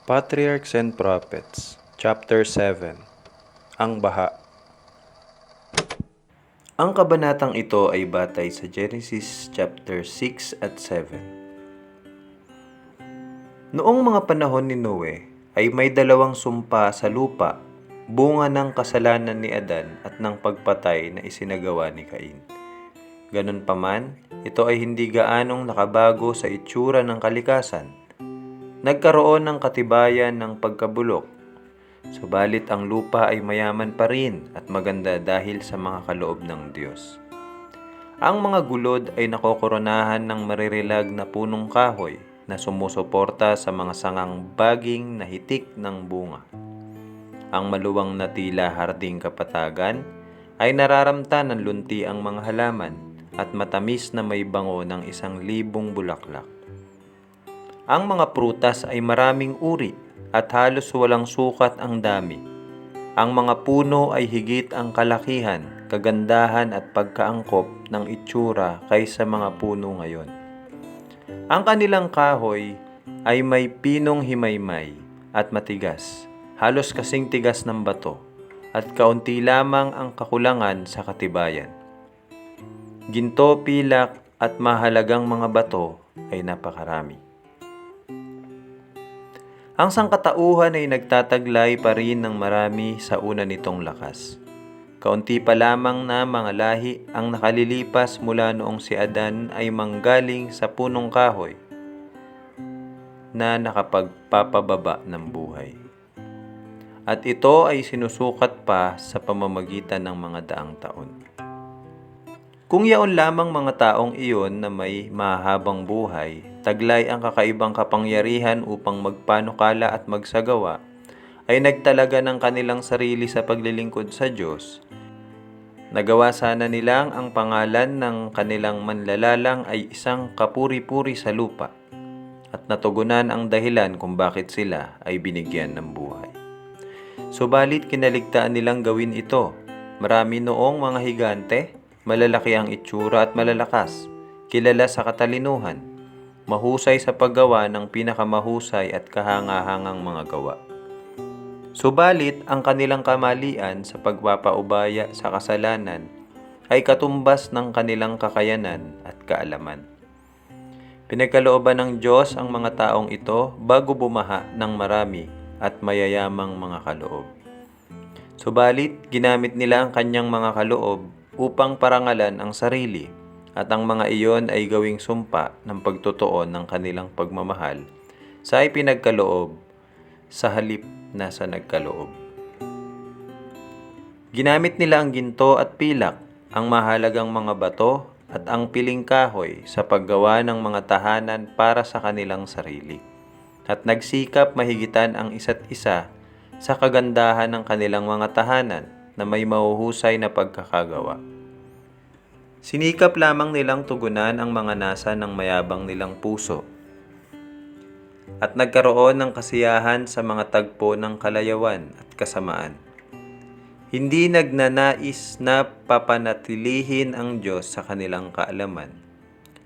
Patriarchs and Prophets, Chapter 7, Ang Baha. Ang kabanatang ito ay batay sa Genesis chapter 6 at 7. Noong mga panahon ni Noe ay may dalawang sumpa sa lupa, bunga ng kasalanan ni Adan at ng pagpatay na isinagawa ni Cain. Ganun pa man, ito ay hindi gaanong nakabago sa itsura ng kalikasan. Nagkaroon ng katibayan ng pagkabulok, subalit ang lupa ay mayaman pa rin at maganda dahil sa mga kaloob ng Diyos. Ang mga gulod ay nakokoronahan ng maririlag na punong kahoy na sumusuporta sa mga sangang baging na hitik ng bunga. Ang maluwang na tila harding kapatagan ay nararamta ng lunti ang mga halaman at matamis na may bango ng 1,000 bulaklak. Ang mga prutas ay maraming uri at halos walang sukat ang dami. Ang mga puno ay higit ang kalakihan, kagandahan at pagkaangkop ng itsura kaysa mga puno ngayon. Ang kanilang kahoy ay may pinong himaymay at matigas, halos kasing tigas ng bato, at kaunti lamang ang kakulangan sa katibayan. Ginto, pilak at mahalagang mga bato ay napakarami. Ang sangkatauhan ay nagtataglay pa rin ng marami sa una nitong lakas. Kaunti pa lamang na mga lahi ang nakalilipas mula noong si Adan ay manggaling sa punong kahoy na nakapagpapababa ng buhay. At ito ay sinusukat pa sa pamamagitan ng mga daang taon. Kung yaon lamang mga taong iyon na may mahabang buhay, taglay ang kakaibang kapangyarihan upang magpanukala at magsagawa, ay nagtalaga ng kanilang sarili sa paglilingkod sa Diyos. Nagawa sana nilang ang pangalan ng kanilang manlalalang ay isang kapuri-puri sa lupa, at natugunan ang dahilan kung bakit sila ay binigyan ng buhay. Subalit kinaligtaan nilang gawin ito. Marami noong mga higante, malalaki ang itsura at malalakas, kilala sa katalinuhan, mahusay sa paggawa ng pinakamahusay at kahangahangang mga gawa. Subalit ang kanilang kamalian sa pagpapaubaya sa kasalanan ay katumbas ng kanilang kakayanan at kaalaman. Pinagkalooban ng Diyos ang mga taong ito bago bumaha ng marami at mayayamang mga kaloob. Subalit ginamit nila ang kanyang mga kaloob upang parangalan ang sarili, at ang mga iyon ay gawing sumpa ng pagtutuon ng kanilang pagmamahal sa ipinagkaloob sa halip na sa nagkaloob. Ginamit nila ang ginto at pilak, ang mahalagang mga bato at ang piling kahoy sa paggawa ng mga tahanan para sa kanilang sarili, at nagsikap mahigitan ang isa't isa sa kagandahan ng kanilang mga tahanan na may mahuhusay na pagkakagawa. Sinikap lamang nilang tugunan ang mga nasa ng mayabang nilang puso at nagkaroon ng kasiyahan sa mga tagpo ng kalayawan at kasamaan. Hindi nagnanais na papanatilihin ang Diyos sa kanilang kaalaman.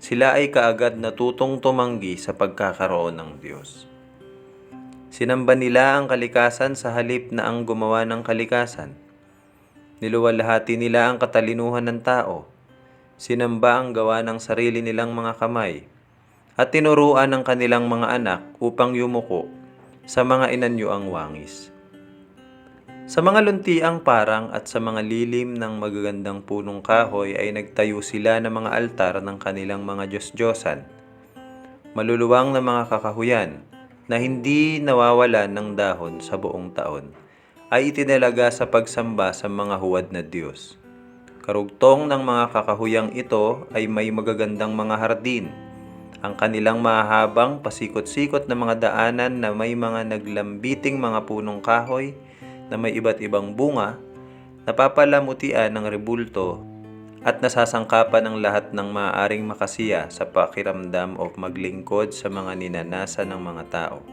Sila ay kaagad natutong tumanggi sa pagkakaroon ng Diyos. Sinamba nila ang kalikasan sa halip na ang gumawa ng kalikasan. Niluwalhati nila ang katalinuhan ng tao, sinamba ang gawa ng sarili nilang mga kamay, at tinuruan ang kanilang mga anak upang yumuko sa mga inanyoang wangis. Sa mga luntiang parang at sa mga lilim ng magagandang punong kahoy ay nagtayo sila ng mga altar ng kanilang mga Diyos-Diyosan. Maluluwang na mga kakahuyan na hindi nawawalan ng dahon sa buong taon ay itinalaga sa pagsamba sa mga huwad na Diyos. Karugtong ng mga kakahuyang ito ay may magagandang mga hardin. Ang kanilang mahabang pasikot-sikot na mga daanan na may mga naglambiting mga punong kahoy na may iba't ibang bunga, napapalamutian ng rebulto at nasasangkapan ng lahat ng maaaring makasiya sa pakiramdam o maglingkod sa mga ninanasa ng mga tao.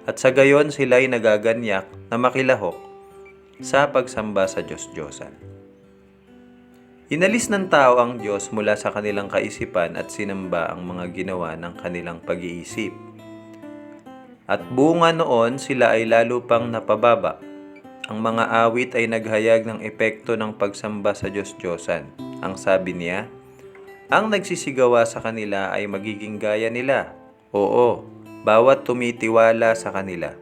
At sa gayon sila'y nagaganyak na makilahok sa pagsamba sa Diyos-Diyosan. Inalis ng tao ang Diyos mula sa kanilang kaisipan at sinamba ang mga ginawa ng kanilang pag-iisip. At bunga noon sila ay lalo pang napababa. Ang mga awit ay naghayag ng epekto ng pagsamba sa Diyos-Diyosan. Ang sabi niya, ang nagsisigawa sa kanila ay magiging gaya nila. Oo, bawat tumitiwala sa kanila.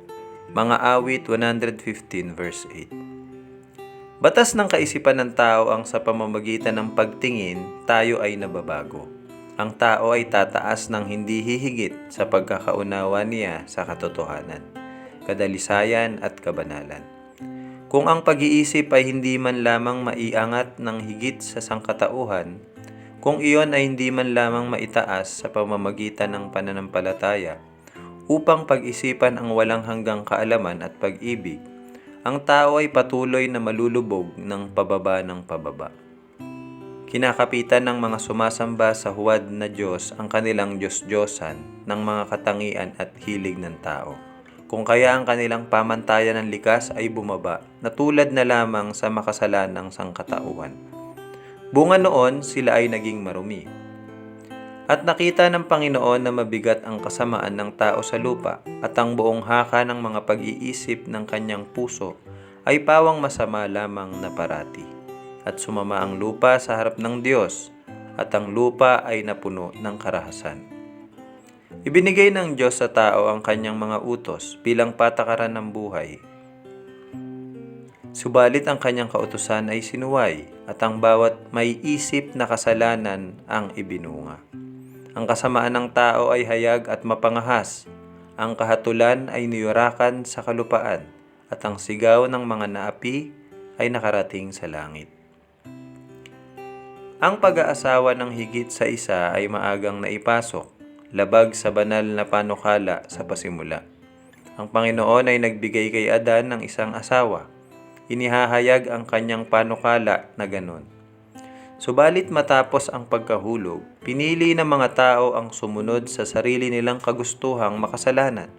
Mga awit 115 verse 8. Batas ng kaisipan ng tao ang sa pamamagitan ng pagtingin, tayo ay nababago. Ang tao ay tataas ng hindi hihigit sa pagkakaunawa niya sa katotohanan, kadalisayan at kabanalan. Kung ang pag-iisip ay hindi man lamang maiangat ng higit sa sangkatauhan, kung iyon ay hindi man lamang maitaas sa pamamagitan ng pananampalataya, upang pag-isipan ang walang hanggang kaalaman at pag-ibig, ang tao ay patuloy na malulubog ng pababa ng pababa. Kinakapitan ng mga sumasamba sa huwad na Diyos ang kanilang Diyos-Diyosan ng mga katangian at hilig ng tao. Kung kaya ang kanilang pamantayan ng likas ay bumaba, na tulad na lamang sa makasalanang sangkatauhan. Bunga noon, sila ay naging marumi. At nakita ng Panginoon na mabigat ang kasamaan ng tao sa lupa at ang buong haka ng mga pag-iisip ng kanyang puso ay pawang masama lamang na parati. At sumama ang lupa sa harap ng Diyos at ang lupa ay napuno ng karahasan. Ibinigay ng Diyos sa tao ang kanyang mga utos bilang patakaran ng buhay. Subalit ang kanyang kautusan ay sinuway at ang bawat may isip na kasalanan ang ibinunga. Ang kasamaan ng tao ay hayag at mapangahas. Ang kahatulan ay niyurakan sa kalupaan at ang sigaw ng mga naapi ay nakarating sa langit. Ang pag-aasawa ng higit sa isa ay maagang naipasok, labag sa banal na panukala sa pasimula. Ang Panginoon ay nagbigay kay Adan ng isang asawa. Inihahayag ang kanyang panukala na ganon. Subalit matapos ang pagkahulog, pinili ng mga tao ang sumunod sa sarili nilang kagustuhang makasalanan.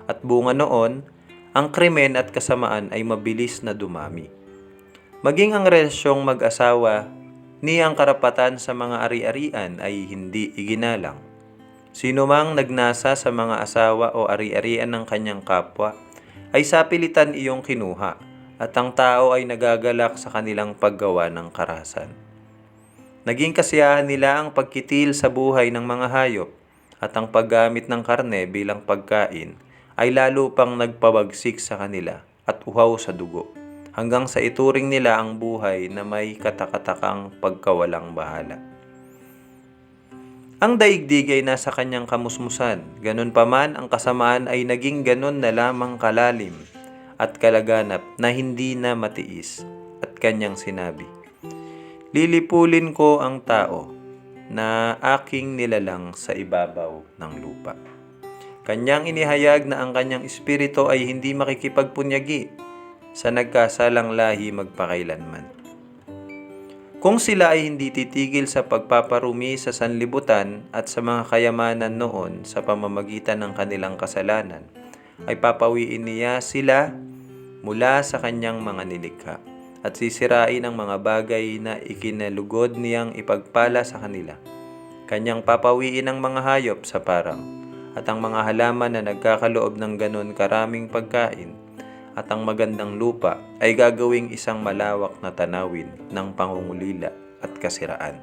At bunga noon, ang krimen at kasamaan ay mabilis na dumami. Maging ang relasyong mag-asawa ni ang karapatan sa mga ari-arian ay hindi iginalang. Sino mang nagnasa sa mga asawa o ari-arian ng kanyang kapwa ay sapilitan iyong kinuha at ang tao ay nagagalak sa kanilang paggawa ng karahasan. Naging kasiyahan nila ang pagkitil sa buhay ng mga hayop at ang paggamit ng karne bilang pagkain ay lalo pang nagpabagsik sa kanila at uhaw sa dugo, hanggang sa ituring nila ang buhay na may katakatakang pagkawalang bahala. Ang daigdig ay nasa kanyang kamusmusan, ganun pa man ang kasamaan ay naging ganun na lamang kalalim at kalaganap na hindi na matiis, at kanyang sinabi, lilipulin ko ang tao na aking nilalang sa ibabaw ng lupa. Kanyang inihayag na ang kanyang espiritu ay hindi makikipagpunyagi sa nagkasalang lahi magpakailanman. Kung sila ay hindi titigil sa pagpaparumi sa sanlibutan at sa mga kayamanan noon sa pamamagitan ng kanilang kasalanan, ay papawiin niya sila mula sa kanyang mga nilikha at sisirain ang mga bagay na ikinalugod niyang ipagpala sa kanila. Kanyang papawiin ang mga hayop sa parang at ang mga halaman na nagkakaloob ng ganon karaming pagkain, at ang magandang lupa ay gagawing isang malawak na tanawin ng pangungulila at kasiraan.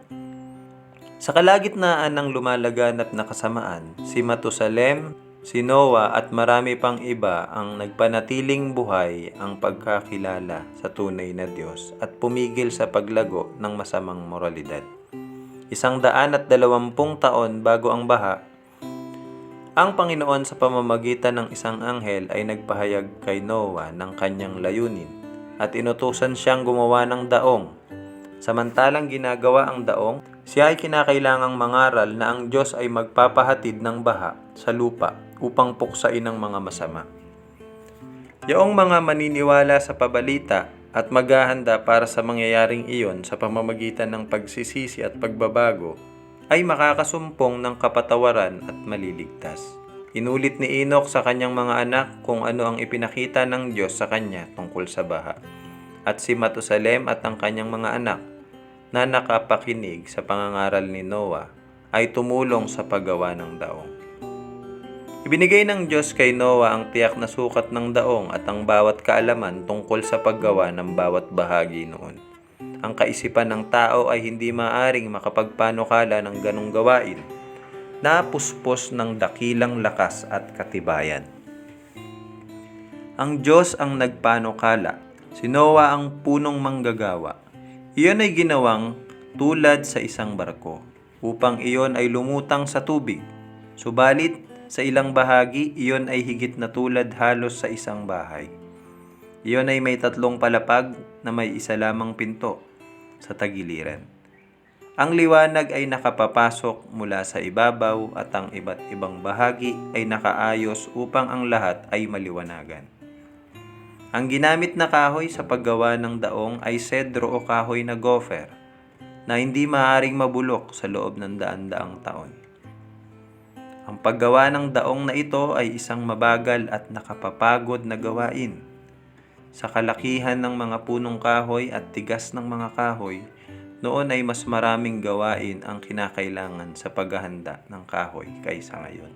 Sa kalagitnaan ng lumalaganap na kasamaan, si Matusalem, si Noah at marami pang iba ang nagpanatiling buhay ang pagkakilala sa tunay na Diyos at pumigil sa paglago ng masamang moralidad. 120 taon bago ang baha, ang Panginoon sa pamamagitan ng isang anghel ay nagpahayag kay Noah ng kanyang layunin at inutusan siyang gumawa ng daong. Samantalang ginagawa ang daong, siya ay kinakailangang mangaral na ang Diyos ay magpapahatid ng baha sa lupa upang puksain ang mga masama. Yaong mga maniniwala sa pabalita at maghahanda para sa mangyayaring iyon sa pamamagitan ng pagsisisi at pagbabago, ay makakasumpong ng kapatawaran at maliligtas. Inulit ni Enoch sa kanyang mga anak kung ano ang ipinakita ng Diyos sa kanya tungkol sa baha. At si Matusalem at ang kanyang mga anak na nakapakinig sa pangangaral ni Noah ay tumulong sa paggawa ng daong. Ibinigay ng Diyos kay Noah ang tiyak na sukat ng daong at ang bawat kaalaman tungkol sa paggawa ng bawat bahagi noon. Ang kaisipan ng tao ay hindi maaring makapagpanukala ng ganong gawain, napuspos ng dakilang lakas at katibayan. Ang Diyos ang nagpanukala, si Noah ang punong manggagawa. Iyon ay ginawang tulad sa isang barko, upang iyon ay lumutang sa tubig. Subalit, sa ilang bahagi, iyon ay higit na tulad halos sa isang bahay. Iyon ay may 3 palapag na may isa lamang pinto sa tagiliran. Ang liwanag ay nakapapasok mula sa ibabaw at ang iba't ibang bahagi ay nakaayos upang ang lahat ay maliwanagan. Ang ginamit na kahoy sa paggawa ng daong ay sedro o kahoy na gopher na hindi maaaring mabulok sa loob ng daan-daang taon. Ang paggawa ng daong na ito ay isang mabagal at nakapapagod na gawain. Sa kalakihan ng mga punong kahoy at tigas ng mga kahoy, noon ay mas maraming gawain ang kinakailangan sa paghahanda ng kahoy kaysa ngayon.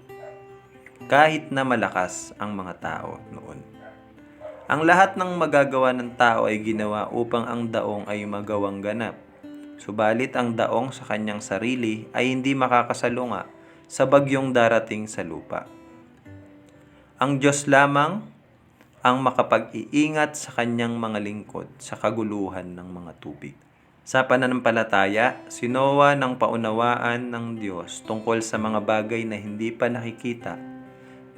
Kahit na malakas ang mga tao noon. Ang lahat ng magagawa ng tao ay ginawa upang ang daong ay magawang ganap. Subalit ang daong sa kanyang sarili ay hindi makakasalunga sa bagyong darating sa lupa. Ang Diyos lamang ang makapag-iingat sa kanyang mga lingkod sa kaguluhan ng mga tubig. Sa pananampalataya, si Noah nang paunawaan ng Diyos tungkol sa mga bagay na hindi pa nakikita.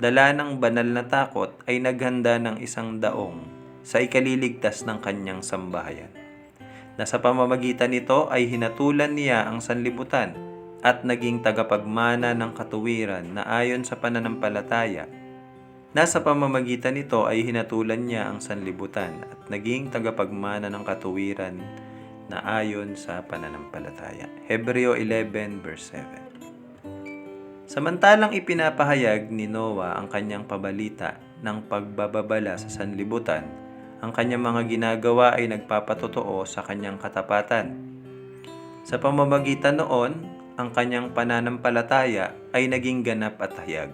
Dala ng banal na takot ay naghanda ng isang daong sa ikaliligtas ng kanyang sambahayan. Na sa pamamagitan nito ay hinatulan niya ang sanlibutan at naging tagapagmana ng katuwiran na ayon sa pananampalataya. Nasa pamamagitan nito ay hinatulan niya ang sanlibutan at naging tagapagmana ng katuwiran na ayon sa pananampalataya. Hebreo 11 verse 7. Samantalang ipinapahayag ni Noah ang kanyang pabalita ng pagbababala sa sanlibutan, ang kanyang mga ginagawa ay nagpapatotoo sa kanyang katapatan. Sa pamamagitan noon, ang kanyang pananampalataya ay naging ganap at hayag.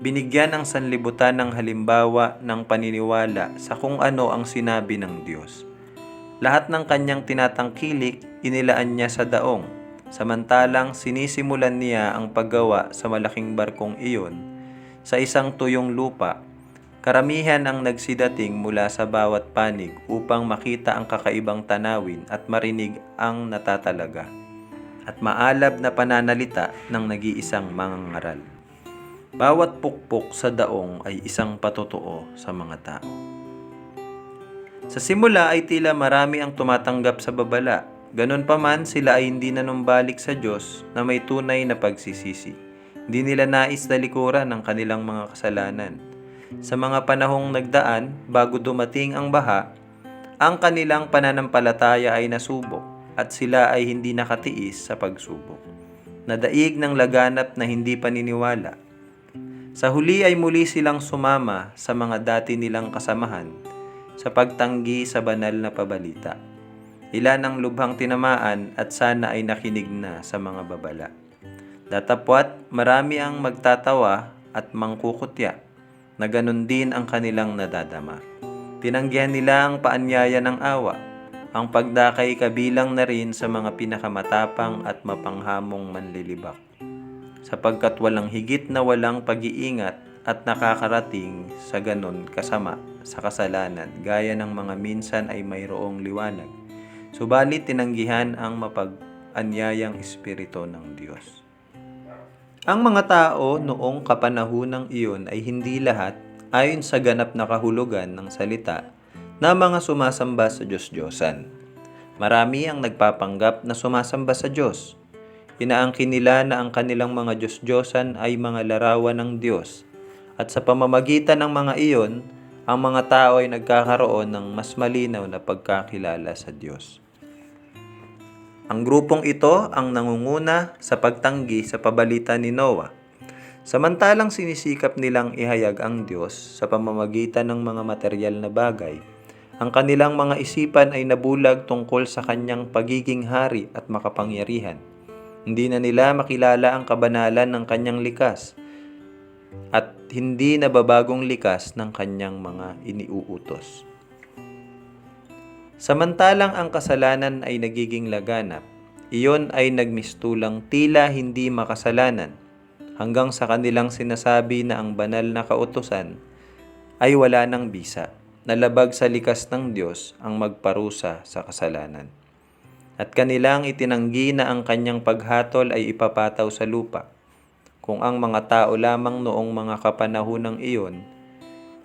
Binigyan ang sanlibutan ng halimbawa ng paniniwala sa kung ano ang sinabi ng Diyos. Lahat ng kanyang tinatangkilik, inilaan niya sa daong, samantalang sinisimulan niya ang paggawa sa malaking barkong iyon sa isang tuyong lupa. Karamihan ang nagsidating mula sa bawat panig upang makita ang kakaibang tanawin at marinig ang natatalaga at maalab na pananalita ng nag-iisang mangangaral. Bawat pukpok sa daong ay isang patotoo sa mga tao. Sa simula ay tila marami ang tumatanggap sa babala. Ganon pa man, sila ay hindi nanumbalik sa Diyos na may tunay na pagsisisi. Hindi nila nais talikuran ang kanilang mga kasalanan. Sa mga panahong nagdaan, bago dumating ang baha, ang kanilang pananampalataya ay nasubok at sila ay hindi nakatiis sa pagsubok. Nadaig ng laganap na hindi paniniwala. Sa huli ay muli silang sumama sa mga dati nilang kasamahan sa pagtanggi sa banal na pabalita. Ilan ang lubhang tinamaan at sana ay nakinig na sa mga babala. Datapwat, marami ang magtatawa at mangkukutya na ganun din ang kanilang nadadama. Tinanggihan nila ang paanyaya ng awa. Ang pagdakay kabilang na rin sa mga pinakamatapang at mapanghamong manlilibak. Sapagkat walang higit na walang pag-iingat at nakakarating sa ganon kasama sa kasalanan gaya ng mga minsan ay mayroong liwanag. Subalit tinanggihan ang mapag-anyayang espiritu ng Diyos. Ang mga tao noong kapanahunang iyon ay hindi lahat ayon sa ganap na kahulugan ng salita na mga sumasamba sa Diyos-Diyosan. Marami ang nagpapanggap na sumasamba sa Diyos. Inaangkin nila na ang kanilang mga Diyos-Diyosan ay mga larawan ng Diyos. At sa pamamagitan ng mga iyon, ang mga tao ay nagkakaroon ng mas malinaw na pagkakilala sa Diyos. Ang grupong ito ang nangunguna sa pagtanggi sa pabalita ni Noah. Samantalang sinisikap nilang ihayag ang Diyos sa pamamagitan ng mga materyal na bagay, ang kanilang mga isipan ay nabulag tungkol sa kanyang pagiging hari at makapangyarihan. Hindi na nila makilala ang kabanalan ng kanyang likas. at hindi nababagong likas ng kanyang mga iniuutos. Samantalang ang kasalanan ay nagiging laganap, iyon ay nagmistulang tila hindi makasalanan hanggang sa kanilang sinasabi na ang banal na kautusan ay wala ng bisa, nalabag sa likas ng Diyos ang magparusa sa kasalanan. At kanilang itinanggi na ang kanyang paghatol ay ipapataw sa lupa, kung ang mga tao lamang noong mga kapanahonang iyon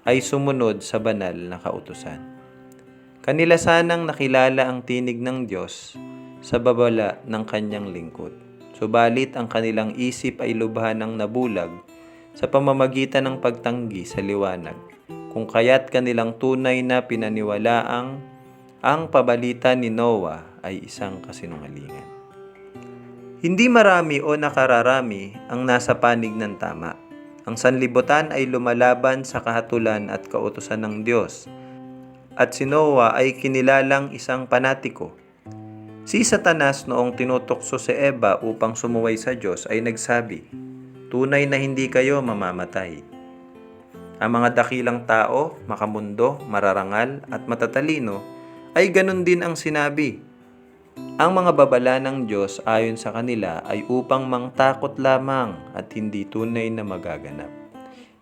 ay sumunod sa banal na kautusan. Kanila sanang nakilala ang tinig ng Diyos sa babala ng kanyang lingkod. Subalit ang kanilang isip ay lubhan ng nabulag sa pamamagitan ng pagtanggi sa liwanag, kung kaya't kanilang tunay na pinaniwalaang ang pabalita ni Noah ay isang kasinungalingan. Hindi marami o nakararami ang nasa panig ng tama. Ang sanlibutan ay lumalaban sa kahatulan at kautusan ng Diyos, at si Noah ay kinilalang isang panatiko. Si Satanas noong tinutokso si Eva upang sumuway sa Diyos ay nagsabi, "Tunay na hindi kayo mamamatay." Ang mga dakilang tao, makamundo, mararangal at matatalino ay ganun din ang sinabi. Ang mga babala ng Diyos ayon sa kanila ay upang mangtakot lamang at hindi tunay na magaganap.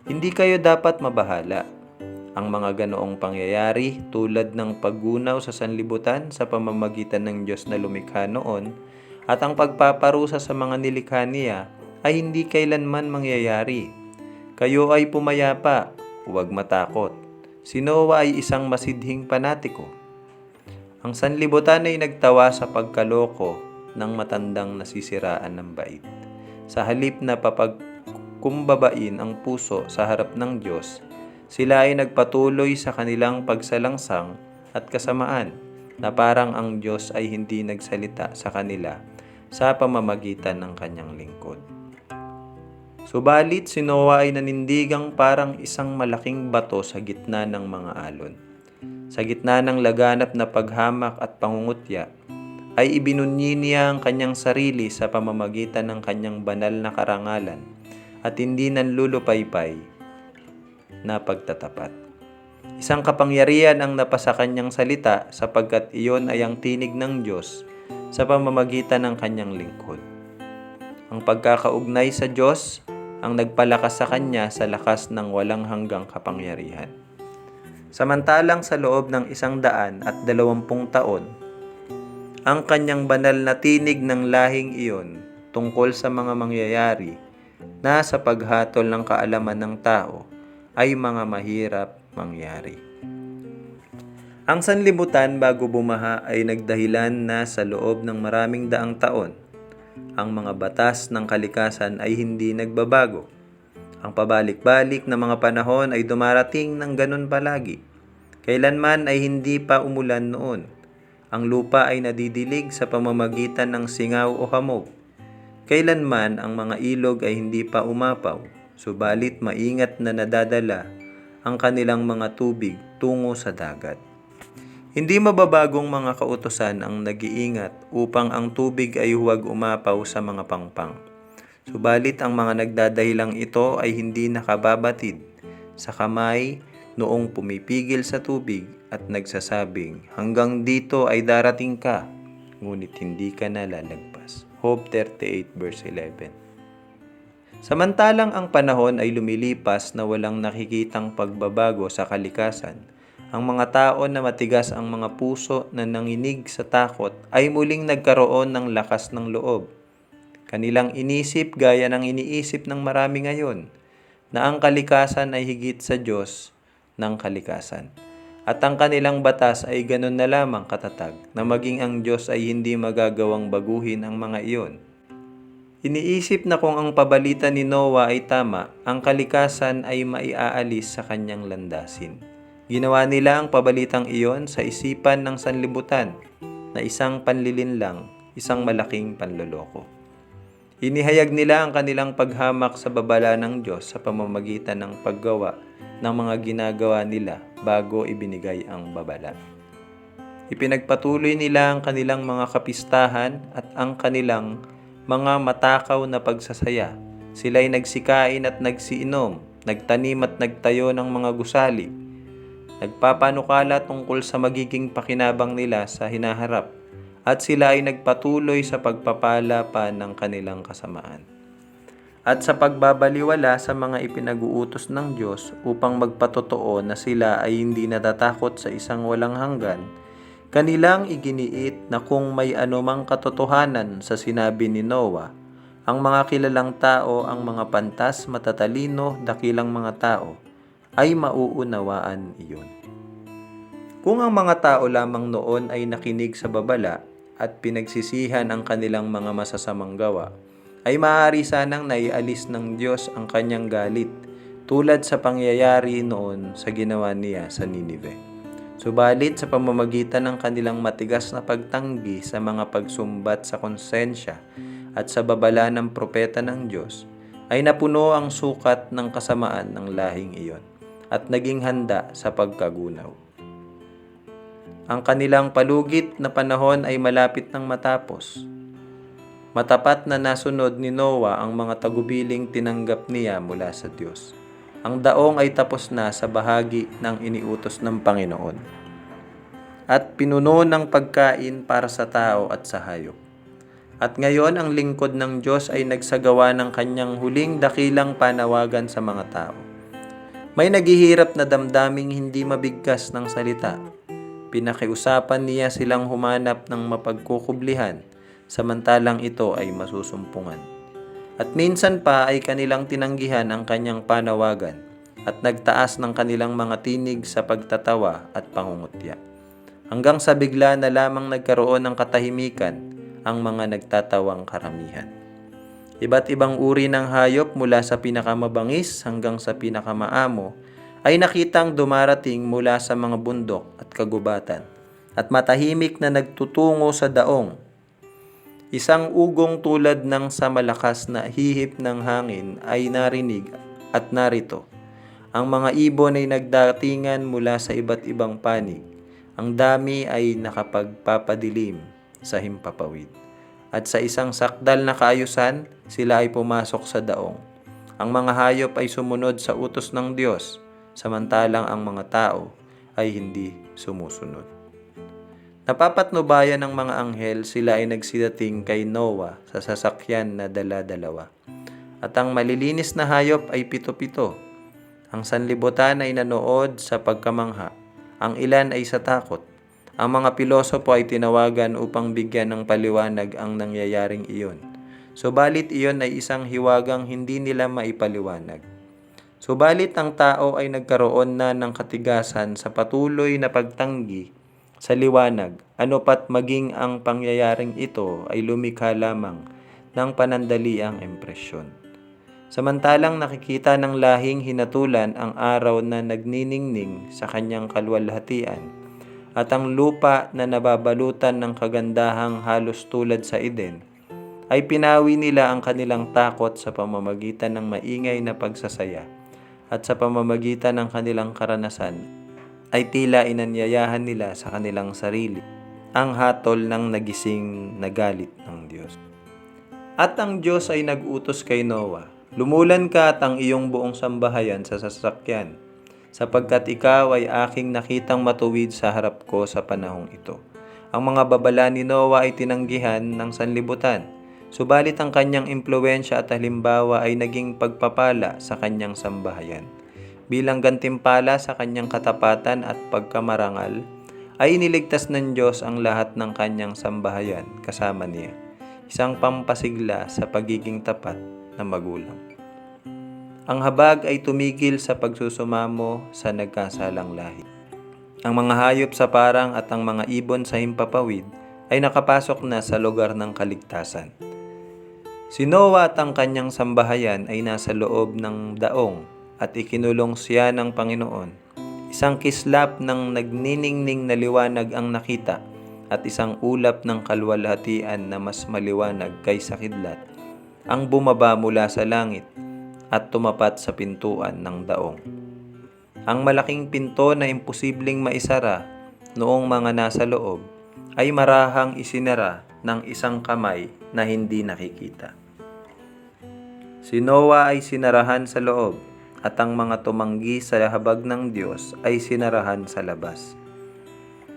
Hindi kayo dapat mabahala. Ang mga ganoong pangyayari tulad ng paggunaw sa sanlibutan sa pamamagitan ng Diyos na lumikha noon at ang pagpaparusa sa mga nilikha niya ay hindi kailanman mangyayari. Kayo ay pumayapa, huwag matakot. Si Noah ay isang masidhing panatiko. Ang sanlibutan ay nagtawa sa pagkaloko ng matandang nasisiraan ng bait. Sa halip na papagkumbabain ang puso sa harap ng Diyos, sila ay nagpatuloy sa kanilang pagsalangsang at kasamaan na parang ang Diyos ay hindi nagsalita sa kanila sa pamamagitan ng kanyang lingkod. Subalit si Noah ay nanindigang parang isang malaking bato sa gitna ng mga alon. Sa gitna ng laganap na paghamak at pangungutya, ay ibinunyi niya ang kanyang sarili sa pamamagitan ng kanyang banal na karangalan at hindi nanlulupaypay na pagtatapat. Isang kapangyarihan ang napasa kanyang salita sapagkat iyon ay ang tinig ng Diyos sa pamamagitan ng kanyang lingkod. Ang pagkakaugnay sa Diyos ang nagpalakas sa kanya sa lakas ng walang hanggang kapangyarihan. Samantalang sa loob ng 120 taon, ang kanyang banal na tinig ng lahing iyon tungkol sa mga mangyayari na sa paghatol ng kaalaman ng tao ay mga mahirap mangyari. Ang sanlibutan bago bumaha ay nagdahilan na sa loob ng maraming daang taon, ang mga batas ng kalikasan ay hindi nagbabago. Ang pabalik-balik na mga panahon ay dumarating ng ganun palagi. Kailanman ay hindi pa umulan noon. Ang lupa ay nadidilig sa pamamagitan ng singaw o hamog. Kailanman ang mga ilog ay hindi pa umapaw. Subalit maingat na nadadala ang kanilang mga tubig tungo sa dagat. Hindi mababagong mga kautusan ang nag-iingat upang ang tubig ay huwag umapaw sa mga pangpang. Subalit ang mga nagdadahilang ito ay hindi nakababatid sa kamay noong pumipigil sa tubig at nagsasabing, "Hanggang dito ay darating ka, ngunit hindi ka na lalagpas." Job 38 verse 11. Samantalang ang panahon ay lumilipas na walang nakikitang pagbabago sa kalikasan, ang mga tao na matigas ang mga puso na nanginig sa takot ay muling nagkaroon ng lakas ng loob. Kanilang inisip gaya ng iniisip ng marami ngayon, na ang kalikasan ay higit sa Diyos ng kalikasan. At ang kanilang batas ay ganun na lamang katatag na maging ang Diyos ay hindi magagawang baguhin ang mga iyon. Iniisip na kung ang pabalita ni Noah ay tama, ang kalikasan ay maiaalis sa kanyang landasin. Ginawa nila ang pabalitang iyon sa isipan ng sanlibutan na isang panlilinlang, isang malaking panloloko. Inihayag nila ang kanilang paghamak sa babala ng Diyos sa pamamagitan ng paggawa ng mga ginagawa nila bago ibinigay ang babala. Ipinagpatuloy nila ang kanilang mga kapistahan at ang kanilang mga matakaw na pagsasaya Sila'y nagsikain at nagsiinom, nagtanim at nagtayo ng mga gusali, nagpapanukala tungkol sa magiging pakinabang nila sa hinaharap, at sila ay nagpatuloy sa pagpapala pa ng kanilang kasamaan. At sa pagbabaliwala sa mga ipinag-uutos ng Diyos upang magpatotoo na sila ay hindi natatakot sa isang walang hanggan, kanilang iginiit na kung may anumang katotohanan sa sinabi ni Noah, ang mga kilalang tao, ang mga pantas, matatalino, dakilang mga tao, ay mauunawaan iyon. Kung ang mga tao lamang noon ay nakinig sa babala at pinagsisihan ang kanilang mga masasamang gawa, ay maaari sanang naialis ng Diyos ang kanyang galit, tulad sa pangyayari noon sa ginawa niya sa Ninive. Subalit sa pamamagitan ng kanilang matigas na pagtanggi sa mga pagsumbat sa konsensya at sa babala ng propeta ng Diyos, ay napuno ang sukat ng kasamaan ng lahing iyon at naging handa sa pagkagunaw. Ang kanilang palugit na panahon ay malapit nang matapos. Matapat na nasunod ni Noah ang mga tagubiling tinanggap niya mula sa Diyos. Ang daong ay tapos na sa bahagi ng iniutos ng Panginoon at pinuno ng pagkain para sa tao at sa hayop. At ngayon ang lingkod ng Diyos ay nagsagawa ng kanyang huling dakilang panawagan sa mga tao. May naghihirap na damdaming hindi mabigkas ng salita. Pinakiusapan niya silang humanap ng mapagkukublihan, samantalang ito ay masusumpungan. At minsan pa ay kanilang tinanggihan ang kanyang panawagan at nagtaas ng kanilang mga tinig sa pagtatawa at pangungutya. Hanggang sa bigla na lamang nagkaroon ng katahimikan ang mga nagtatawang karamihan. Iba't ibang uri ng hayop mula sa pinakamabangis hanggang sa pinakamaamo ay nakitang dumarating mula sa mga bundok at kagubatan at matahimik na nagtutungo sa daong. Isang ugong tulad ng sa malakas na hihip ng hangin ay narinig at narito. Ang mga ibon ay nagdatingan mula sa iba't ibang panig. Ang dami ay nakapagpapadilim sa himpapawid. At sa isang sakdal na kaayusan, sila ay pumasok sa daong. Ang mga hayop ay sumunod sa utos ng Diyos, samantalang ang mga tao ay hindi sumusunod. Napapatnubayan ng mga anghel, sila ay nagsidating kay Noah sa sasakyan na dala-dalawa. At ang malilinis na hayop ay 7-7. Ang sanlibutan ay nanood sa pagkamangha. Ang ilan ay sa takot. Ang mga pilosopo ay tinawagan upang bigyan ng paliwanag ang nangyayaring iyon. Subalit iyon ay isang hiwagang hindi nila maipaliwanag. Subalit ang tao ay nagkaroon na ng katigasan sa patuloy na pagtanggi sa liwanag, ano pat maging ang pangyayaring ito ay lumikha lamang ng panandaliang impresyon. Samantalang nakikita ng lahing hinatulan ang araw na nagniningning sa kanyang kalwalhatian at ang lupa na nababalutan ng kagandahang halos tulad sa Eden, ay pinawi nila ang kanilang takot sa pamamagitan ng maingay na pagsasaya at sa pamamagitan ng kanilang karanasan ay tila inanyayahan nila sa kanilang sarili ang hatol ng nagising na galit ng Diyos. At ang Diyos ay nag-utos kay Noah, "Lumulan ka at ang iyong buong sambahayan sa sasakyan, sapagkat ikaw ay aking nakitang matuwid sa harap ko sa panahong ito." Ang mga babala ni Noah ay tinanggihan ng sanlibutan, subalit ang kanyang impluwensya at halimbawa ay naging pagpapala sa kanyang sambahayan. Bilang gantimpala sa kanyang katapatan at pagkamarangal, ay iniligtas ng Diyos ang lahat ng kanyang sambahayan kasama niya, isang pampasigla sa pagiging tapat na magulang. Ang habag ay tumigil sa pagsusumamo sa nagkasalang lahi. Ang mga hayop sa parang at ang mga ibon sa himpapawid ay nakapasok na sa lugar ng kaligtasan. Si Noah at ang kanyang sambahayan ay nasa loob ng daong at ikinulong siya ng Panginoon. Isang kislap ng nagniningning na liwanag ang nakita at isang ulap ng kalwalhatian na mas maliwanag kaysa kidlat ang bumaba mula sa langit at tumapat sa pintuan ng daong. Ang malaking pinto na imposibleng maisara noong mga nasa loob ay marahang isinara ng isang kamay na hindi nakikita. Si Noah ay sinarahan sa loob, at ang mga tumanggi sa habag ng Diyos ay sinarahan sa labas.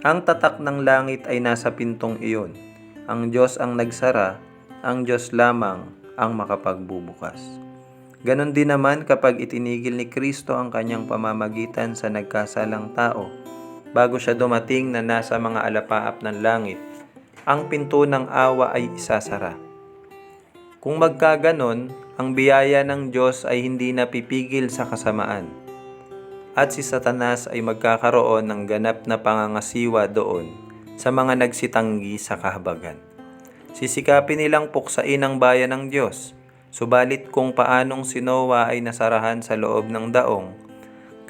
Ang tatak ng langit ay nasa pintong iyon. Ang Diyos ang nagsara, ang Diyos lamang ang makapagbubukas. Ganon din naman kapag itinigil ni Kristo ang kanyang pamamagitan sa nagkasalang tao, bago siya dumating na nasa mga alapaap ng langit, ang pinto ng awa ay isasara. Kung magkaganon, ang biyaya ng Diyos ay hindi napipigil sa kasamaan, at si Satanas ay magkakaroon ng ganap na pangangasiwa doon sa mga nagsitanggi sa kahabagan. Sisikapin nilang puksain ang bayan ng Diyos, subalit kung paanong si Noah ay nasarahan sa loob ng daong,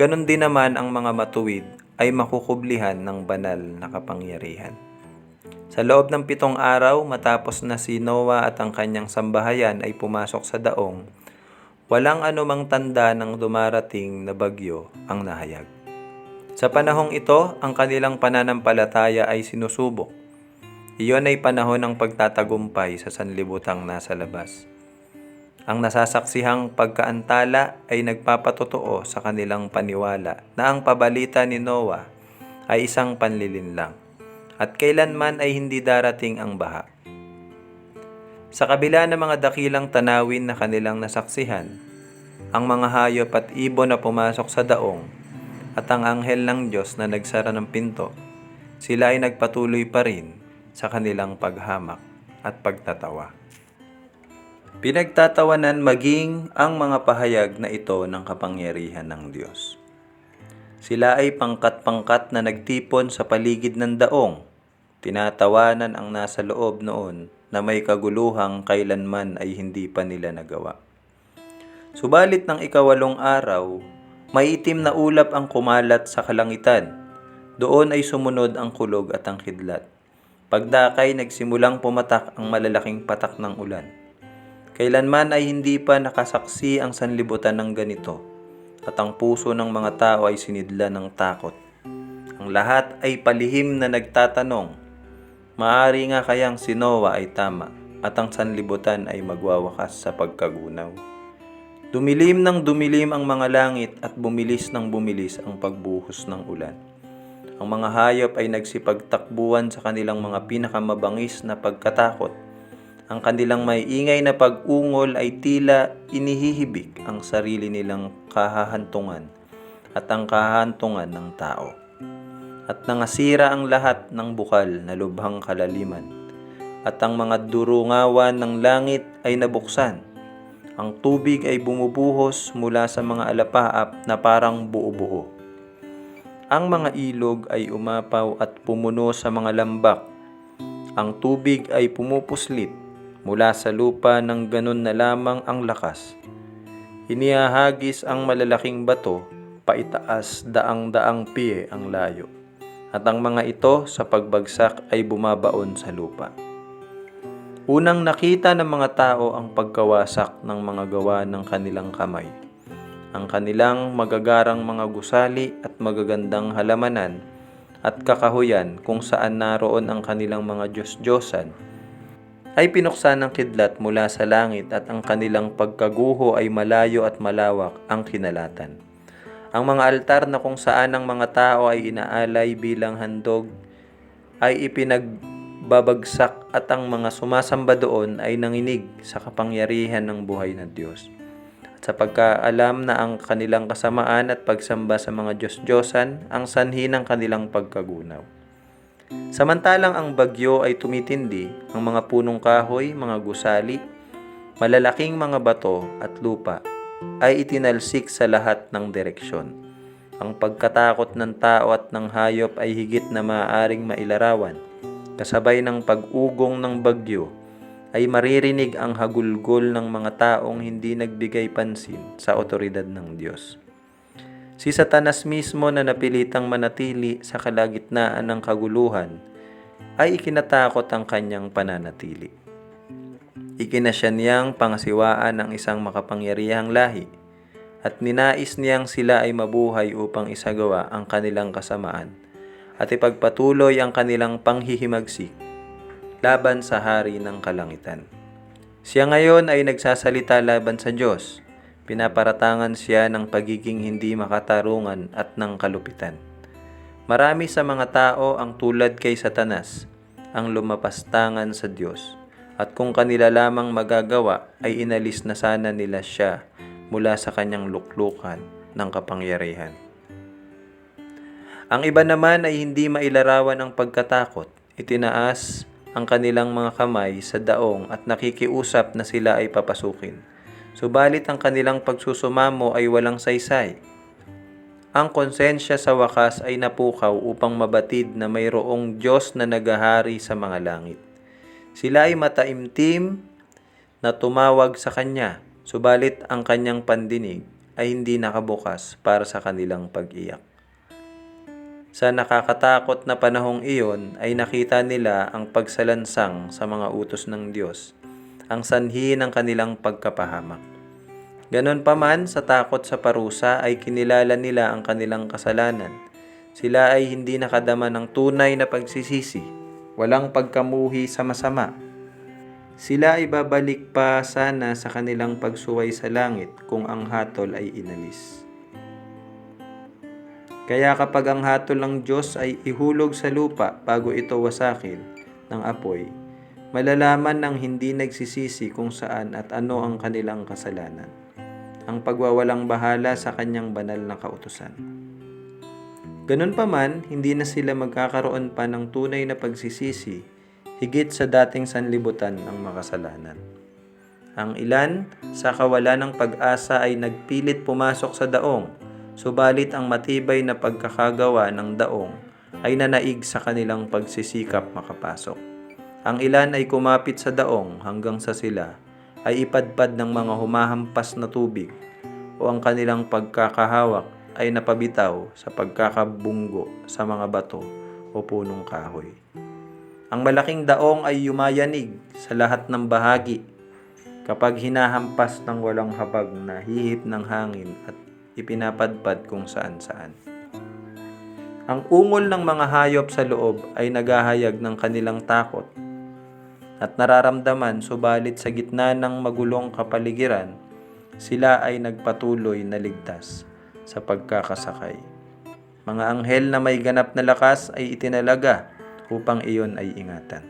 ganon din naman ang mga matuwid ay makukublihan ng banal na kapangyarihan. Sa loob ng 7 araw matapos na si Noah at ang kanyang sambahayan ay pumasok sa daong, walang anumang tanda ng dumarating na bagyo ang nahayag. Sa panahong ito, ang kanilang pananampalataya ay sinusubok. Iyon ay panahon ng pagtatagumpay sa sanlibutang nasa labas. Ang nasasaksihang pagkaantala ay nagpapatotoo sa kanilang paniwala na ang pabalita ni Noah ay isang panlilinlang, at kailanman ay hindi darating ang baha. Sa kabila ng mga dakilang tanawin na kanilang nasaksihan, ang mga hayop at ibon na pumasok sa daong, at ang anghel ng Diyos na nagsara ng pinto, sila ay nagpatuloy pa rin sa kanilang paghamak at pagtatawa. Pinagtatawanan maging ang mga pahayag na ito ng kapangyarihan ng Diyos. Sila ay pangkat-pangkat na nagtipon sa paligid ng daong. Tinatawanan ang nasa loob noon na may kaguluhang kailanman ay hindi pa nila nagawa. Subalit ng 8 araw, maitim na ulap ang kumalat sa kalangitan. Doon ay sumunod ang kulog at ang kidlat. Pagdakay nagsimulang pumatak ang malalaking patak ng ulan. Kailanman ay hindi pa nakasaksi ang sanlibutan ng ganito, at ang puso ng mga tao ay sinidla ng takot. Ang lahat ay palihim na nagtatanong, maari nga kayang si Noah ay tama at ang sanlibutan ay magwawakas sa pagkagunaw. Dumilim ng dumilim ang mga langit at bumilis ng bumilis ang pagbuhos ng ulan. Ang mga hayop ay nagsipagtakbuhan sa kanilang mga pinakamabangis na pagkatakot. Ang kanilang may ingay na pag-ungol ay tila inihihibik ang sarili nilang kahahantungan at ang kahahantungan ng tao. At nangasira ang lahat ng bukal na lubhang kalaliman, at ang mga durungawan ng langit ay nabuksan. Ang tubig ay bumubuhos mula sa mga alapaap na parang buo-buo. Ang mga ilog ay umapaw at pumuno sa mga lambak. Ang tubig ay pumupuslit mula sa lupa ng ganun na lamang ang lakas. Inihahagis ang malalaking bato, paitaas daang-daang piye ang layo. At ang mga ito sa pagbagsak ay bumabaon sa lupa. Unang nakita ng mga tao ang pagkawasak ng mga gawa ng kanilang kamay. Ang kanilang magagarang mga gusali at magagandang halamanan at kakahuyan kung saan naroon ang kanilang mga Diyos-Diyosan ay pinuksan ng kidlat mula sa langit, at ang kanilang pagkaguho ay malayo at malawak ang kinalatan. Ang mga altar na kung saan ang mga tao ay inaalay bilang handog ay ipinagbabagsak, at ang mga sumasamba doon ay nanginig sa kapangyarihan ng buhay na Diyos. At sa pagkaalam na ang kanilang kasamaan at pagsamba sa mga Diyos-Diyosan ang sanhi ng kanilang pagkagunaw. Samantalang ang bagyo ay tumitindi, ang mga punong kahoy, mga gusali, malalaking mga bato at lupa ay itinalsik sa lahat ng direksyon. Ang pagkatakot ng tao at ng hayop ay higit na maaaring mailarawan. Kasabay ng pag-ugong ng bagyo ay maririnig ang hagulgol ng mga taong hindi nagbigay pansin sa otoridad ng Diyos. Si Satanas mismo na napilitang manatili sa kalagitnaan ng kaguluhan ay ikinatakot ang kanyang pananatili. Ikinasya niyang pangasiwaan ng isang makapangyarihang lahi, at ninais niyang sila ay mabuhay upang isagawa ang kanilang kasamaan at ipagpatuloy ang kanilang panghihimagsik laban sa hari ng kalangitan. Siya ngayon ay nagsasalita laban sa Diyos. Pinaparatangan siya ng pagiging hindi makatarungan at ng kalupitan. Marami sa mga tao ang tulad kay Satanas, ang lumapastangan sa Diyos. At kung kanila lamang magagawa, ay inalis na sana nila siya mula sa kanyang luklukan ng kapangyarihan. Ang iba naman ay hindi mailarawan ng pagkatakot. Itinaas ang kanilang mga kamay sa daong at nakikiusap na sila ay papasukin. Subalit ang kanilang pagsusumamo ay walang saysay. Ang konsensya sa wakas ay napukaw upang mabatid na mayroong Diyos na nagahari sa mga langit. Sila ay mataimtim na tumawag sa Kanya, subalit ang Kanyang pandinig ay hindi nakabukas para sa kanilang pag-iyak. Sa nakakatakot na panahong iyon ay nakita nila ang pagsalansang sa mga utos ng Diyos, ang sanhi ng kanilang pagkapahamak. Ganon pa man, sa takot sa parusa ay kinilala nila ang kanilang kasalanan. Sila ay hindi nakadama ng tunay na pagsisisi, walang pagkamuhi sa masama. Sila ay babalik pa sana sa kanilang pagsuway sa langit kung ang hatol ay inalis. Kaya kapag ang hatol ng Diyos ay ihulog sa lupa bago ito wasakin ng apoy, malalaman ng hindi nagsisisi kung saan at ano ang kanilang kasalanan, ang pagwawalang bahala sa kanyang banal na kautusan. Ganun pa man, hindi na sila magkakaroon pa ng tunay na pagsisisi higit sa dating sanlibutan ng makasalanan. Ang ilan sa kawalan ng pag-asa ay nagpilit pumasok sa daong, subalit ang matibay na pagkakagawa ng daong ay nanaig sa kanilang pagsisikap makapasok. Ang ilan ay kumapit sa daong hanggang sa sila ay ipadpad ng mga humahampas na tubig o ang kanilang pagkakahawak ay napabitaw sa pagkakabunggo sa mga bato o punong kahoy. Ang malaking daong ay yumayanig sa lahat ng bahagi kapag hinahampas ng walang habag na hihip ng hangin at ipinapadpad kung saan-saan. Ang ungol ng mga hayop sa loob ay naghahayag ng kanilang takot at nararamdaman, subalit sa gitna ng magulong kapaligiran, sila ay nagpatuloy na ligtas sa pagkakasakay. Mga anghel na may ganap na lakas ay itinalaga upang iyon ay ingatan.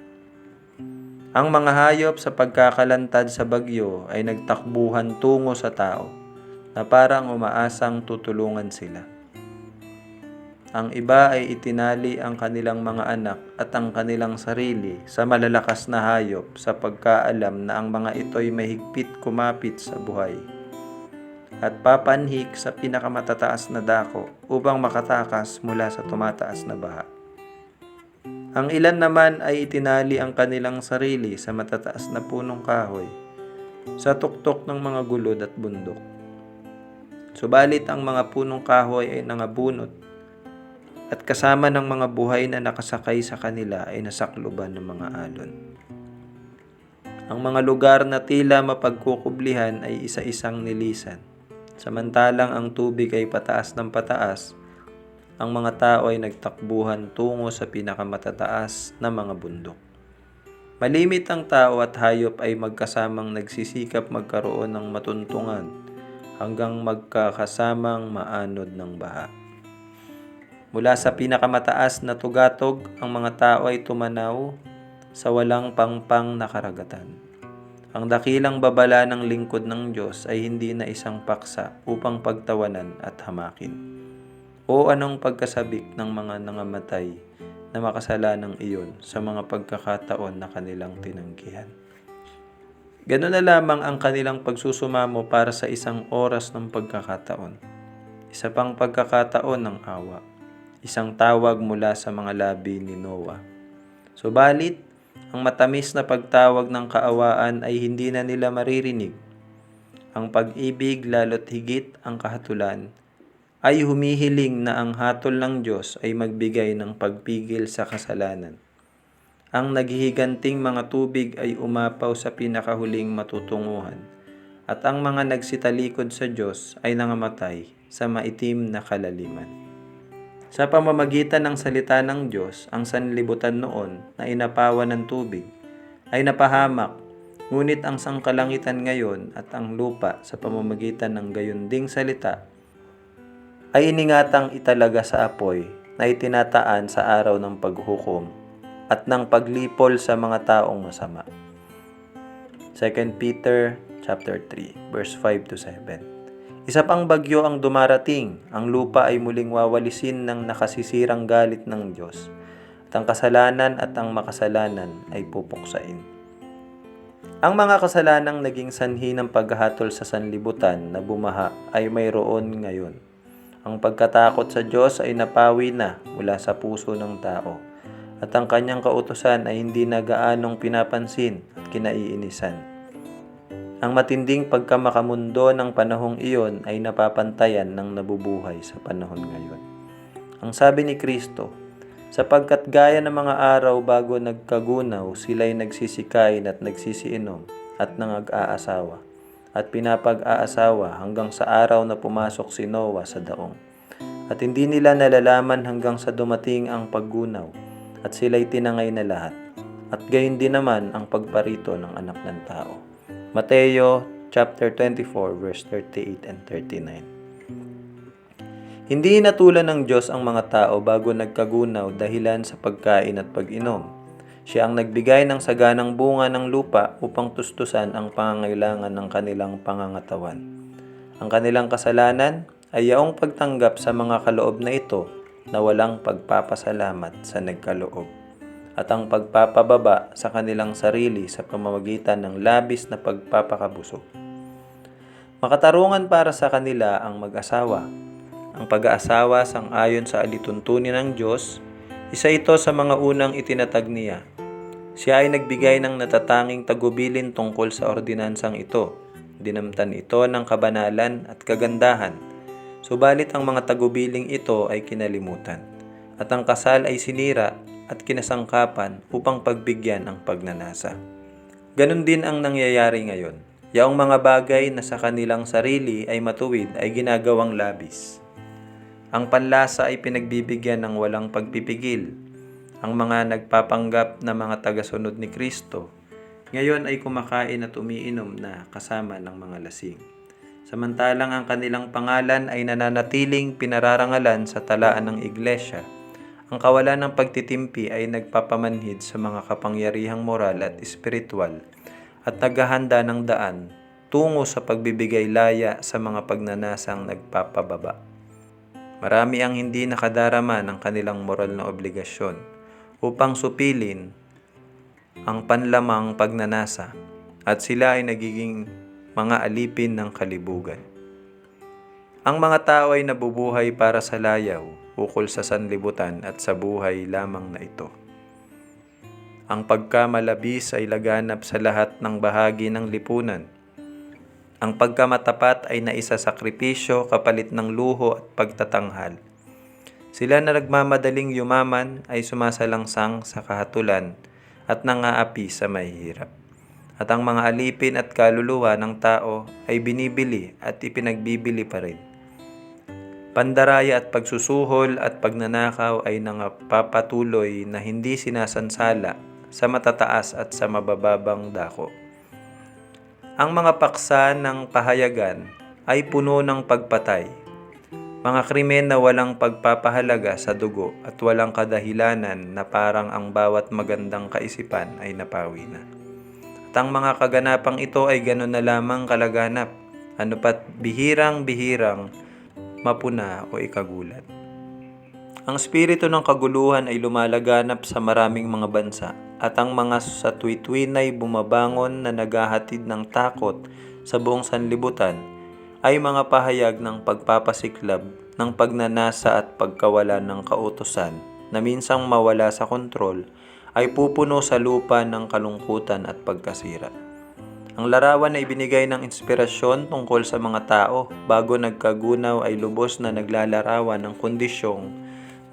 Ang mga hayop sa pagkakalantad sa bagyo ay nagtakbuhan tungo sa tao na parang umaasang tutulungan sila. Ang iba ay itinali ang kanilang mga anak at ang kanilang sarili sa malalakas na hayop sa pagkaalam na ang mga ito'y mahigpit kumapit sa buhay at papanhik sa pinakamatataas na dako upang makatakas mula sa tumataas na baha. Ang ilan naman ay itinali ang kanilang sarili sa matataas na punong kahoy sa tuktok ng mga gulod at bundok. Subalit ang mga punong kahoy ay nangabunot at kasama ng mga buhay na nakasakay sa kanila ay nasakluban ng mga alon. Ang mga lugar na tila mapagkukublihan ay isa-isang nilisan. Samantalang ang tubig ay pataas ng pataas, ang mga tao ay nagtakbuhan tungo sa pinakamatataas na mga bundok. Malimit ang tao at hayop ay magkasamang nagsisikap magkaroon ng matuntungan hanggang magkakasamang maanod ng baha. Mula sa pinakamataas na tugatog, ang mga tao ay tumanaw sa walang pangpang na karagatan. Ang dakilang babala ng lingkod ng Diyos ay hindi na isang paksa upang pagtawanan at hamakin. O anong pagkasabik ng mga nangamatay na makasalanang iyon sa mga pagkakataon na kanilang tinanggihan. Ganun na lamang ang kanilang pagsusumamo para sa isang oras ng pagkakataon. Isa pang pagkakataon ng awa. Isang tawag mula sa mga labi ni Noah. Subalit, ang matamis na pagtawag ng kaawaan ay hindi na nila maririnig. Ang pag-ibig lalo't higit ang kahatulan ay humihiling na ang hatol ng Diyos ay magbigay ng pagpigil sa kasalanan. Ang naghihiganting mga tubig ay umapaw sa pinakahuling matutunguhan at ang mga nagsitalikod sa Diyos ay nangamatay sa maitim na kalaliman. Sa pamamagitan ng salita ng Diyos, ang sanlibutan noon na inapawan ng tubig ay napahamak Ngunit ang sangkalangitan ngayon at ang lupa sa pamamagitan ng gayunding salita ay iningatang italaga sa apoy na itinataan sa araw ng paghukom at ng paglipol sa mga taong masama. 2 Peter chapter 3 verse 5 to 7. Isa pang bagyo ang dumarating, ang lupa ay muling wawalisin ng nakasisirang galit ng Diyos, at ang kasalanan at ang makasalanan ay pupuksain. Ang mga kasalanang naging sanhi ng paghahatol sa sanlibutan na bumaha ay mayroon ngayon. Ang pagkatakot sa Diyos ay napawi na mula sa puso ng tao, at ang kanyang kautusan ay hindi na gaanong pinapansin at kinaiinisan. Ang matinding pagkamakamundo ng panahong iyon ay napapantayan ng nabubuhay sa panahon ngayon. Ang sabi ni Kristo, sapagkat gaya ng mga araw bago nagkagunaw, sila'y nagsisikain at nagsisiinom at nangag-aasawa at pinapag-aasawa hanggang sa araw na pumasok si Noah sa daong. At hindi nila nalalaman hanggang sa dumating ang paggunaw at sila'y tinangay na lahat. At gayon din naman ang pagparito ng anak ng tao. Mateo chapter 24 verse 38 and 39. Hindi natulan ng Diyos ang mga tao bago nagkagunaw dahilan sa pagkain at pag-inom. Siya ang nagbigay ng saganang bunga ng lupa upang tustusan ang pangangailangan ng kanilang pangangatawan. Ang kanilang kasalanan ay yaong pagtanggap sa mga kaloob na ito na walang pagpapasalamat sa nagkaloob, at ang pagpapababa sa kanilang sarili sa pamamagitan ng labis na pagpapakabusog. Makatarungan para sa kanila ang mag-asawa. Ang pag-aasawa sang-ayon sa alituntunin ng Diyos, isa ito sa mga unang itinatag niya. Siya ay nagbigay ng natatanging tagubilin tungkol sa ordinansang ito. Dinamtan ito ng kabanalan at kagandahan. Subalit ang mga tagubiling ito ay kinalimutan, at ang kasal ay sinira at kinasangkapan upang pagbigyan ang pagnanasa. Ganon din ang nangyayari ngayon. Yaong mga bagay na sa kanilang sarili ay matuwid ay ginagawang labis. Ang panlasa ay pinagbibigyan ng walang pagpipigil. Ang mga nagpapanggap na mga tagasunod ni Kristo, ngayon ay kumakain at umiinom na kasama ng mga lasing. Samantalang ang kanilang pangalan ay nananatiling pinararangalan sa talaan ng iglesia, ang kawalan ng pagtitimpi ay nagpapamanhid sa mga kapangyarihang moral at espiritual at naghahanda ng daan tungo sa pagbibigay laya sa mga pagnanasang nagpapababa. Marami ang hindi nakadarama ng kanilang moral na obligasyon upang supilin ang panlamang pagnanasa, at sila ay nagiging mga alipin ng kalibugan. Ang mga tao ay nabubuhay para sa layaw, ukol sa sanlibutan at sa buhay lamang na ito. Ang pagkamalabis ay laganap sa lahat ng bahagi ng lipunan. Ang pagkamatapat ay naisasakripisyo kapalit ng luho at pagtatanghal. Sila na nagmamadaling yumaman ay sumasalangsang sa kahatulan at nangaapi sa mahihirap. At ang mga alipin at kaluluwa ng tao ay binibili at ipinagbibili pa rin. Pandaraya at pagsusuhol at pagnanakaw ay nangapapatuloy na hindi sinasansala sa matataas at sa mabababang dako. Ang mga paksa ng pahayagan ay puno ng pagpatay, mga krimen na walang pagpapahalaga sa dugo at walang kadahilanan na parang ang bawat magandang kaisipan ay napawi na. At ang mga kaganapang ito ay gano'n na lamang kalaganap, anupat bihirang-bihirang mapuna o ikagulat. Ang espiritu ng kaguluhan ay lumalaganap sa maraming mga bansa, at ang mga sa tuwi-tuwin ay bumabangon na naghahatid ng takot sa buong sanlibutan ay mga pahayag ng pagpapasiklab, ng pagnanasa at pagkawala ng kautusan na minsang mawala sa kontrol ay pupuno sa lupa ng kalungkutan at pagkasira. Ang larawan ay binigay ng inspirasyon tungkol sa mga tao bago nagkagunaw ay lubos na naglalarawan ng kondisyong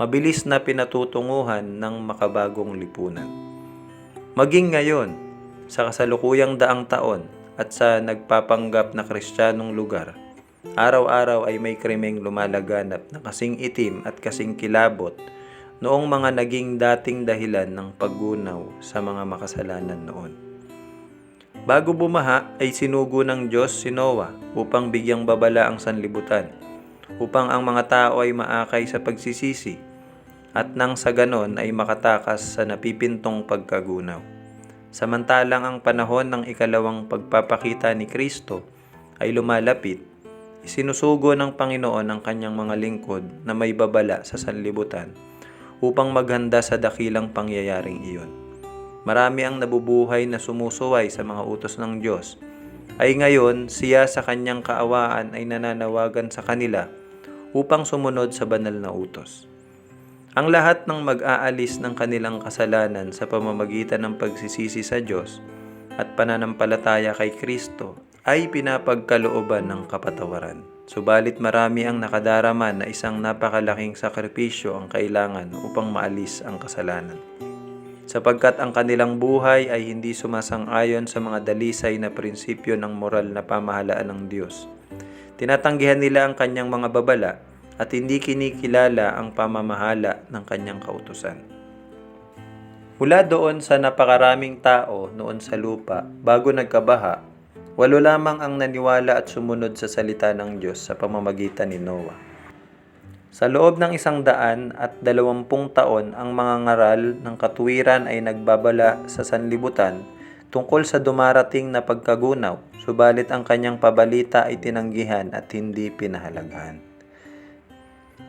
mabilis na pinatutunguhan ng makabagong lipunan. Maging ngayon, sa kasalukuyang daang taon at sa nagpapanggap na Kristiyanong lugar, araw-araw ay may krimeng lumalaganap na kasing itim at kasing kilabot noong mga naging dating dahilan ng paggunaw sa mga makasalanan noon. Bago bumaha ay sinugo ng Diyos si Noah upang bigyang babala ang sanlibutan, upang ang mga tao ay maakay sa pagsisisi at nang sa ganon ay makatakas sa napipintong pagkagunaw. Samantalang ang panahon ng ikalawang pagpapakita ni Kristo ay lumalapit, isinusugo ng Panginoon ang kanyang mga lingkod na may babala sa sanlibutan upang maghanda sa dakilang pangyayaring iyon. Marami ang nabubuhay na sumusuway sa mga utos ng Diyos, ay ngayon siya sa kanyang kaawaan ay nananawagan sa kanila upang sumunod sa banal na utos. Ang lahat ng mag-aalis ng kanilang kasalanan sa pamamagitan ng pagsisisi sa Diyos at pananampalataya kay Kristo ay pinapagkalooban ng kapatawaran. Subalit marami ang nakadarama na isang napakalaking sakripisyo ang kailangan upang maalis ang kasalanan. Sapagkat ang kanilang buhay ay hindi sumasang-ayon sa mga dalisay na prinsipyo ng moral na pamahalaan ng Diyos. Tinatanggihan nila ang kanyang mga babala at hindi kinikilala ang pamamahala ng kanyang kautusan. Mula doon sa napakaraming tao noon sa lupa bago nagkabaha, 8 lamang ang naniwala at sumunod sa salita ng Diyos sa pamamagitan ni Noah. Sa loob ng 120 taon, ang mga ngaral ng katuwiran ay nagbabala sa sanlibutan tungkol sa dumarating na pagkagunaw, subalit ang kanyang pabalita ay tinanggihan at hindi pinahalagahan.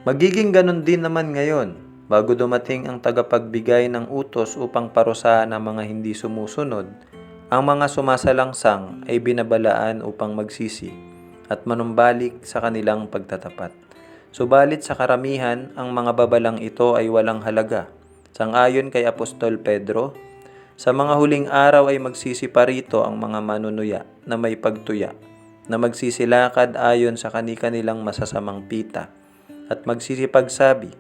Magiging ganun din naman ngayon, bago dumating ang tagapagbigay ng utos upang parusahan ang mga hindi sumusunod, ang mga sumasalangsang ay binabalaan upang magsisi at manumbalik sa kanilang pagtatapat. Subalit sa karamihan, ang mga babalang ito ay walang halaga. Sang-ayon kay Apostol Pedro, sa mga huling araw ay magsisi pa rito ang mga manunuya na may pagtuya, na magsisilakad ayon sa kani-kanilang masasamang pita, at magsisipagsabi,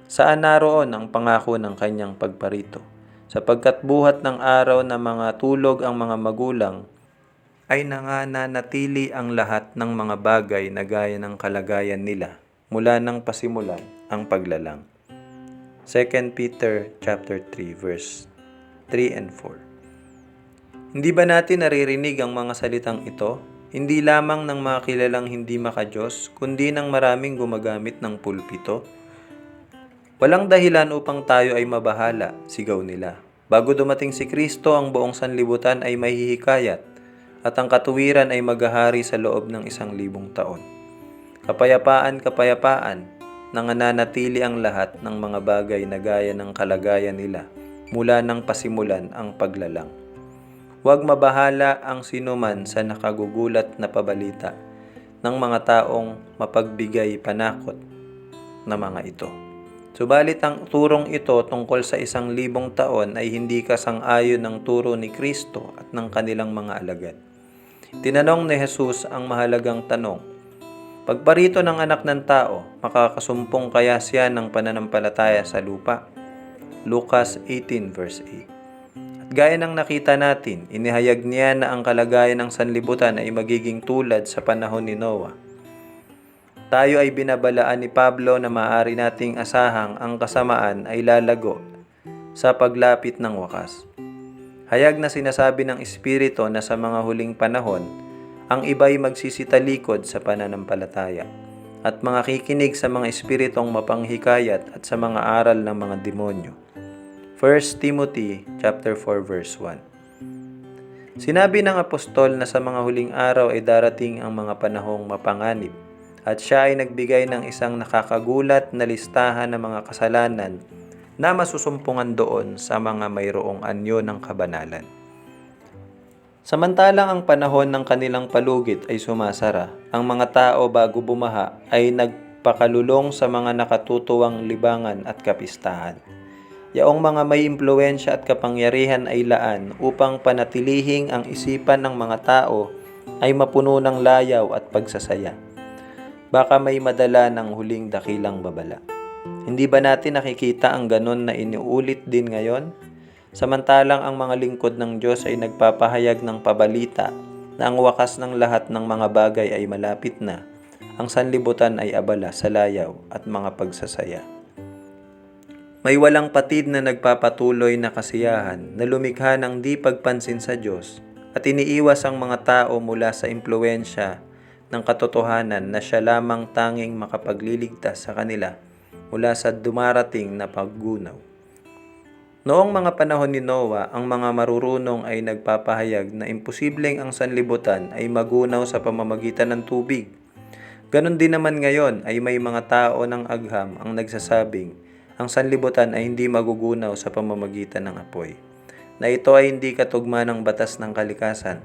saan naroon ang pangako ng kanyang pagparito? Sapagkat buhat ng araw na mga tulog ang mga magulang, ay nananatili ang lahat ng mga bagay na gaya ng kalagayan nila mula nang pasimulan ang paglalang. 2 Peter chapter 3 verse 3 and 4. Hindi ba natin naririnig ang mga salitang ito? Hindi lamang ng mga kilalang hindi makadiyos, kundi ng maraming gumagamit ng pulpito. Walang dahilan upang tayo ay mabahala, sigaw nila. Bago dumating si Kristo, ang buong sanlibutan ay mahihikayat at ang katuwiran ay maghahari sa loob ng 1,000 taon. Kapayapaan, kapayapaan, nananatili ang lahat ng mga bagay na gaya ng kalagayan nila mula nang pasimulan ang paglalang. Huwag mabahala ang sinuman sa nakagugulat na pabalita ng mga taong mapagbigay panakot na mga ito. Subalit ang turong ito tungkol sa 1,000 taon ay hindi kasang-ayon ng turo ni Kristo at ng kanilang mga alagad. Tinanong ni Jesus ang mahalagang tanong, pagparito ng anak ng tao, makakasumpong kaya siya ng pananampalataya sa lupa? Lucas 18 verse 8. Gaya ng nakita natin, inihayag niya na ang kalagayan ng sanlibutan ay magiging tulad sa panahon ni Noah. Tayo ay binabalaan ni Pablo na maaari nating asahang ang kasamaan ay lalago sa paglapit ng wakas. Hayag na sinasabi ng Espiritu na sa mga huling panahon, ang iba'y magsisitalikod sa pananampalataya at mga kikinig sa mga espiritong mapanghikayat at sa mga aral ng mga demonyo. 1 Timothy chapter 4 verse 1. Sinabi ng apostol na sa mga huling araw ay darating ang mga panahong mapanganib at siya ay nagbigay ng isang nakakagulat na listahan ng mga kasalanan na masusumpungan doon sa mga mayroong anyo ng kabanalan. Samantalang ang panahon ng kanilang palugit ay sumasara, ang mga tao bago bumaha ay nagpakalulong sa mga nakatutuwang libangan at kapistahan. Yaong mga may impluwensya at kapangyarihan ay laan upang panatilihing ang isipan ng mga tao ay mapuno ng layaw at pagsasaya. Baka may madala ng huling dakilang babala. Hindi ba natin nakikita ang ganon na iniulit din ngayon? Samantalang ang mga lingkod ng Diyos ay nagpapahayag ng pabalita na ang wakas ng lahat ng mga bagay ay malapit na, ang sanlibutan ay abala sa layaw at mga pagsasaya. May walang patid na nagpapatuloy na kasiyahan na lumikha ng di pagpansin sa Diyos at iniiwas ang mga tao mula sa impluensya ng katotohanan na siya lamang tanging makapagliligtas sa kanila mula sa dumarating na paggunaw. Noong mga panahon ni Noah, ang mga marurunong ay nagpapahayag na imposibleng ang sanlibutan ay magunaw sa pamamagitan ng tubig. Ganon din naman ngayon ay may mga tao ng agham ang nagsasabing ang sanlibutan ay hindi magugunaw sa pamamagitan ng apoy, na ito ay hindi katugma ng batas ng kalikasan.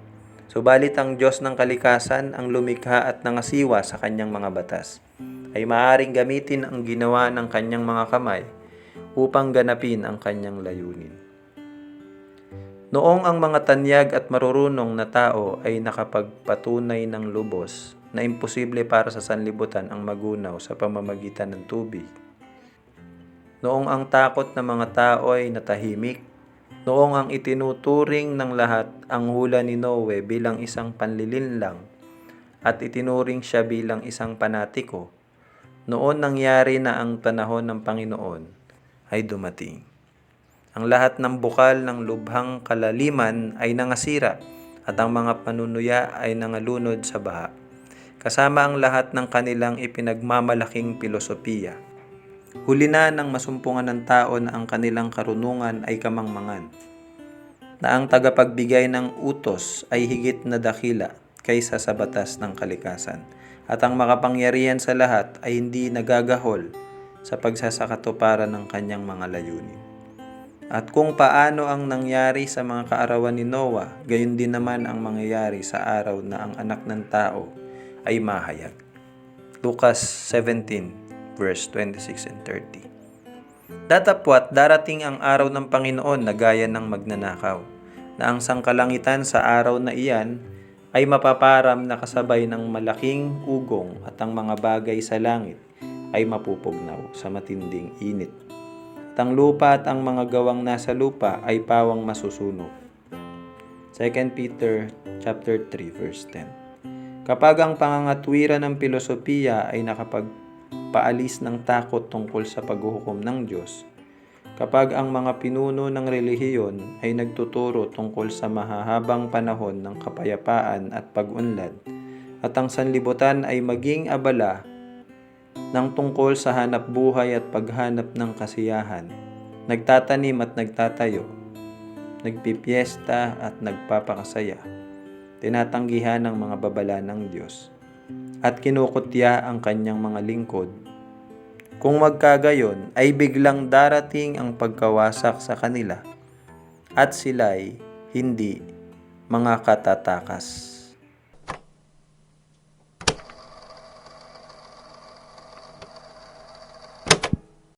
Subalit ang Diyos ng kalikasan, ang lumikha at nangasiwa sa kanyang mga batas, ay maaaring gamitin ang ginawa ng kanyang mga kamay upang ganapin ang kanyang layunin. Noong ang mga tanyag at marurunong na tao ay nakapagpatunay ng lubos na imposible para sa sanlibutan ang magunaw sa pamamagitan ng tubig, noong ang takot ng mga tao ay natahimik, noong ang itinuturing ng lahat ang hula ni Noe bilang isang panlilinlang at itinuring siya bilang isang panatiko, noon nangyari na ang panahon ng Panginoon ay dumating. Ang lahat ng bukal ng lubhang kalaliman ay nangasira at ang mga panunuya ay nangalunod sa baha, kasama ang lahat ng kanilang ipinagmamalaking pilosopiya. Huli na ng masumpungan ng tao na ang kanilang karunungan ay kamangmangan, na ang tagapagbigay ng utos ay higit na dakila kaysa sa batas ng kalikasan, at ang makapangyarihan sa lahat ay hindi nagagahol sa pagsasakatuparan ng kanyang mga layunin. At kung paano ang nangyari sa mga kaarawan ni Noah, gayon din naman ang mangyayari sa araw na ang anak ng tao ay mahayag. Lucas 17 verse 26 and 30. Datapwat darating ang araw ng Panginoon na gaya ng magnanakaw, na ang sangkalangitan sa araw na iyan ay mapaparam na kasabay ng malaking ugong at ang mga bagay sa langit ay mapupugnaw sa matinding init. At ang lupa at ang mga gawang nasa lupa ay pawang masusunog. 2 Peter chapter 3 verse 10. Kapag ang pangangatwiran ng pilosopiya ay nakapagpaalis ng takot tungkol sa paghuhukom ng Diyos, kapag ang mga pinuno ng relihiyon ay nagtuturo tungkol sa mahahabang panahon ng kapayapaan at pag-unlad, at ang sanlibutan ay maging abala ng tungkol sa hanap buhay at paghanap ng kasiyahan, nagtatanim at nagtatayo, nagpipiesta at nagpapakasaya, tinatanggihan ng mga babala ng Diyos, at kinukutya ang kanyang mga lingkod. Kung magkagayon ay biglang darating ang pagkawasak sa kanila at sila'y hindi mga katatakas.